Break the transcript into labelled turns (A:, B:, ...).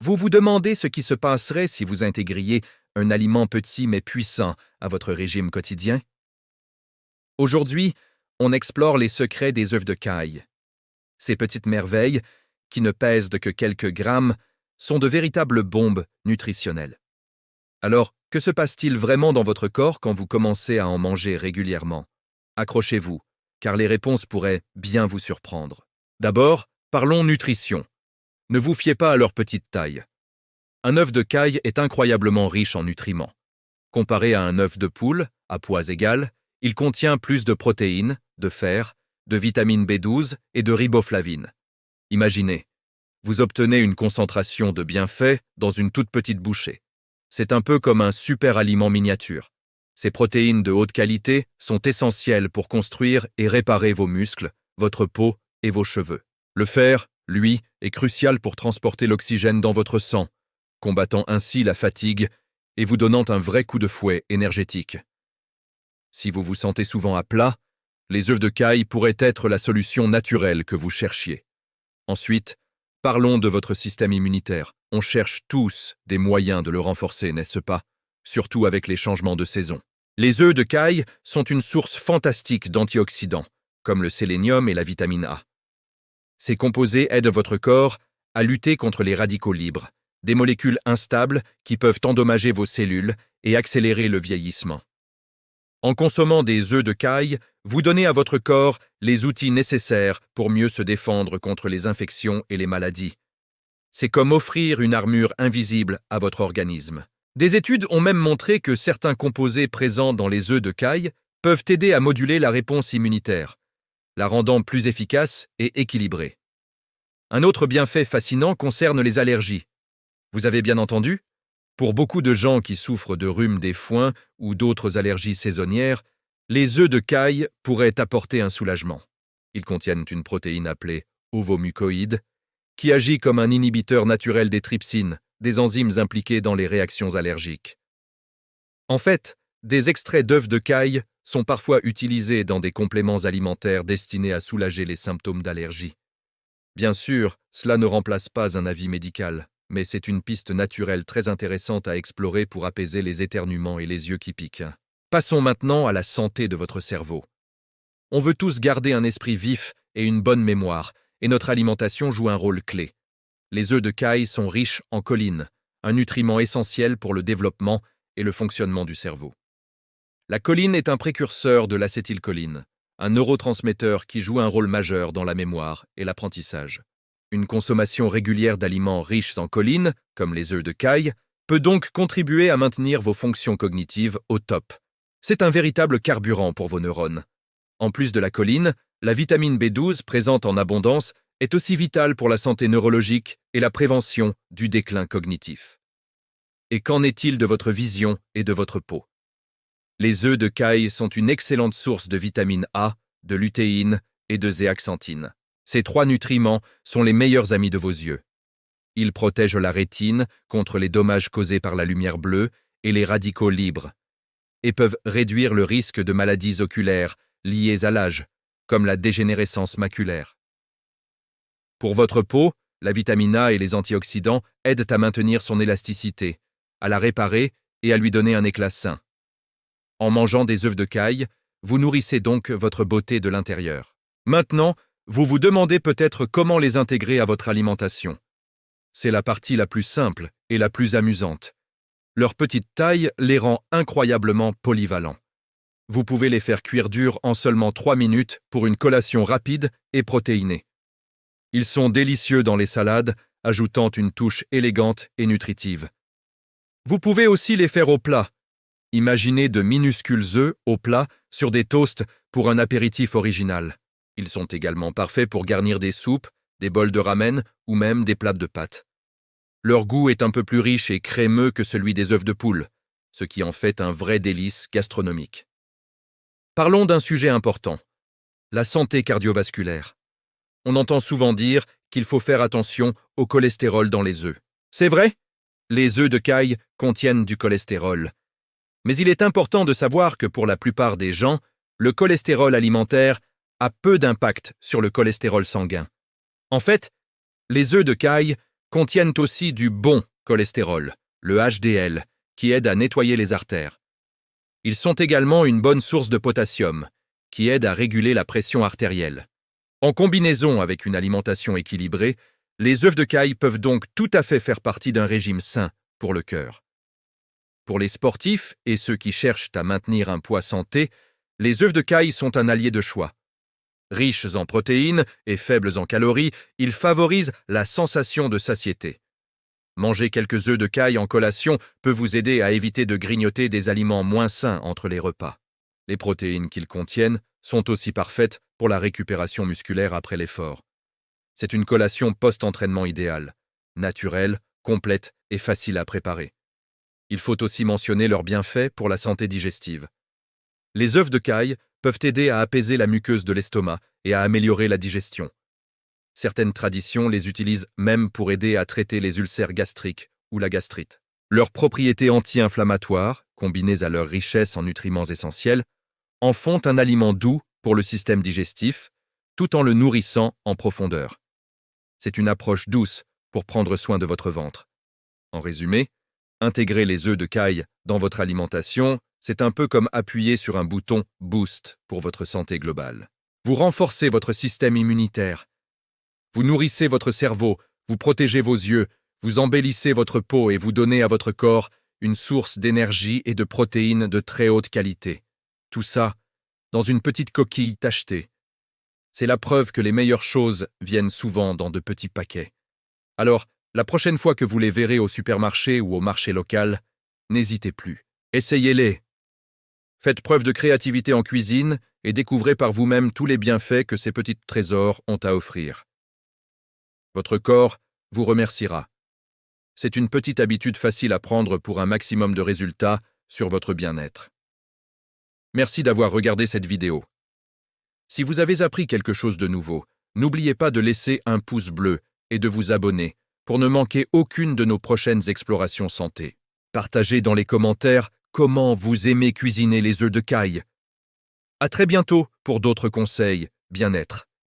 A: Vous vous demandez ce qui se passerait si vous intégriez un aliment petit mais puissant à votre régime quotidien? Aujourd'hui, on explore les secrets des œufs de caille. Ces petites merveilles, qui ne pèsent que quelques grammes, sont de véritables bombes nutritionnelles. Alors, que se passe-t-il vraiment dans votre corps quand vous commencez à en manger régulièrement? Accrochez-vous, car les réponses pourraient bien vous surprendre. D'abord, parlons nutrition. Ne vous fiez pas à leur petite taille. Un œuf de caille est incroyablement riche en nutriments. Comparé à un œuf de poule, à poids égal, il contient plus de protéines, de fer, de vitamine B12 et de riboflavine. Imaginez, vous obtenez une concentration de bienfaits dans une toute petite bouchée. C'est un peu comme un super aliment miniature. Ces protéines de haute qualité sont essentielles pour construire et réparer vos muscles, votre peau et vos cheveux. Le fer, lui, est crucial pour transporter l'oxygène dans votre sang, combattant ainsi la fatigue et vous donnant un vrai coup de fouet énergétique. Si vous vous sentez souvent à plat, les œufs de caille pourraient être la solution naturelle que vous cherchiez. Ensuite, parlons de votre système immunitaire. On cherche tous des moyens de le renforcer, n'est-ce pas? Surtout avec les changements de saison. Les œufs de caille sont une source fantastique d'antioxydants, comme le sélénium et la vitamine A. Ces composés aident votre corps à lutter contre les radicaux libres, des molécules instables qui peuvent endommager vos cellules et accélérer le vieillissement. En consommant des œufs de caille, vous donnez à votre corps les outils nécessaires pour mieux se défendre contre les infections et les maladies. C'est comme offrir une armure invisible à votre organisme. Des études ont même montré que certains composés présents dans les œufs de caille peuvent aider à moduler la réponse immunitaire, la rendant plus efficace et équilibrée. Un autre bienfait fascinant concerne les allergies. Vous avez bien entendu? Pour beaucoup de gens qui souffrent de rhume des foins ou d'autres allergies saisonnières, les œufs de caille pourraient apporter un soulagement. Ils contiennent une protéine appelée ovomucoïde, qui agit comme un inhibiteur naturel des trypsines, des enzymes impliquées dans les réactions allergiques. En fait, des extraits d'œufs de caille sont parfois utilisés dans des compléments alimentaires destinés à soulager les symptômes d'allergie. Bien sûr, cela ne remplace pas un avis médical, mais c'est une piste naturelle très intéressante à explorer pour apaiser les éternuements et les yeux qui piquent. Passons maintenant à la santé de votre cerveau. On veut tous garder un esprit vif et une bonne mémoire, et notre alimentation joue un rôle clé. Les œufs de caille sont riches en choline, un nutriment essentiel pour le développement et le fonctionnement du cerveau. La choline est un précurseur de l'acétylcholine, un neurotransmetteur qui joue un rôle majeur dans la mémoire et l'apprentissage. Une consommation régulière d'aliments riches en choline, comme les œufs de caille, peut donc contribuer à maintenir vos fonctions cognitives au top. C'est un véritable carburant pour vos neurones. En plus de la choline, la vitamine B12 présente en abondance est aussi vitale pour la santé neurologique et la prévention du déclin cognitif. Et qu'en est-il de votre vision et de votre peau? Les œufs de caille sont une excellente source de vitamine A, de lutéine et de zéaxanthine. Ces trois nutriments sont les meilleurs amis de vos yeux. Ils protègent la rétine contre les dommages causés par la lumière bleue et les radicaux libres, et peuvent réduire le risque de maladies oculaires liées à l'âge, comme la dégénérescence maculaire. Pour votre peau, la vitamine A et les antioxydants aident à maintenir son élasticité, à la réparer et à lui donner un éclat sain. En mangeant des œufs de caille, vous nourrissez donc votre beauté de l'intérieur. Maintenant, vous vous demandez peut-être comment les intégrer à votre alimentation. C'est la partie la plus simple et la plus amusante. Leur petite taille les rend incroyablement polyvalents. Vous pouvez les faire cuire durs en seulement 3 minutes pour une collation rapide et protéinée. Ils sont délicieux dans les salades, ajoutant une touche élégante et nutritive. Vous pouvez aussi les faire au plat. Imaginez de minuscules œufs au plat sur des toasts pour un apéritif original. Ils sont également parfaits pour garnir des soupes, des bols de ramen ou même des plats de pâtes. Leur goût est un peu plus riche et crémeux que celui des œufs de poule, ce qui en fait un vrai délice gastronomique. Parlons d'un sujet important, la santé cardiovasculaire. On entend souvent dire qu'il faut faire attention au cholestérol dans les œufs. C'est vrai, les œufs de caille contiennent du cholestérol. Mais il est important de savoir que pour la plupart des gens, le cholestérol alimentaire a peu d'impact sur le cholestérol sanguin. En fait, les œufs de caille contiennent aussi du bon cholestérol, le HDL, qui aide à nettoyer les artères. Ils sont également une bonne source de potassium, qui aide à réguler la pression artérielle. En combinaison avec une alimentation équilibrée, les œufs de caille peuvent donc tout à fait faire partie d'un régime sain pour le cœur. Pour les sportifs et ceux qui cherchent à maintenir un poids santé, les œufs de caille sont un allié de choix. Riches en protéines et faibles en calories, ils favorisent la sensation de satiété. Manger quelques œufs de caille en collation peut vous aider à éviter de grignoter des aliments moins sains entre les repas. Les protéines qu'ils contiennent sont aussi parfaites pour la récupération musculaire après l'effort. C'est une collation post-entraînement idéale, naturelle, complète et facile à préparer. Il faut aussi mentionner leurs bienfaits pour la santé digestive. Les œufs de caille peuvent aider à apaiser la muqueuse de l'estomac et à améliorer la digestion. Certaines traditions les utilisent même pour aider à traiter les ulcères gastriques ou la gastrite. Leurs propriétés anti-inflammatoires, combinées à leur richesse en nutriments essentiels, en font un aliment doux pour le système digestif, tout en le nourrissant en profondeur. C'est une approche douce pour prendre soin de votre ventre. En résumé, intégrer les œufs de caille dans votre alimentation, c'est un peu comme appuyer sur un bouton « Boost » pour votre santé globale. Vous renforcez votre système immunitaire. Vous nourrissez votre cerveau, vous protégez vos yeux, vous embellissez votre peau et vous donnez à votre corps une source d'énergie et de protéines de très haute qualité. Tout ça dans une petite coquille tachetée. C'est la preuve que les meilleures choses viennent souvent dans de petits paquets. Alors, la prochaine fois que vous les verrez au supermarché ou au marché local, n'hésitez plus. Essayez-les. Faites preuve de créativité en cuisine et découvrez par vous-même tous les bienfaits que ces petits trésors ont à offrir. Votre corps vous remerciera. C'est une petite habitude facile à prendre pour un maximum de résultats sur votre bien-être. Merci d'avoir regardé cette vidéo. Si vous avez appris quelque chose de nouveau, n'oubliez pas de laisser un pouce bleu et de vous abonner pour ne manquer aucune de nos prochaines explorations santé. Partagez dans les commentaires comment vous aimez cuisiner les œufs de caille. À très bientôt pour d'autres conseils bien-être.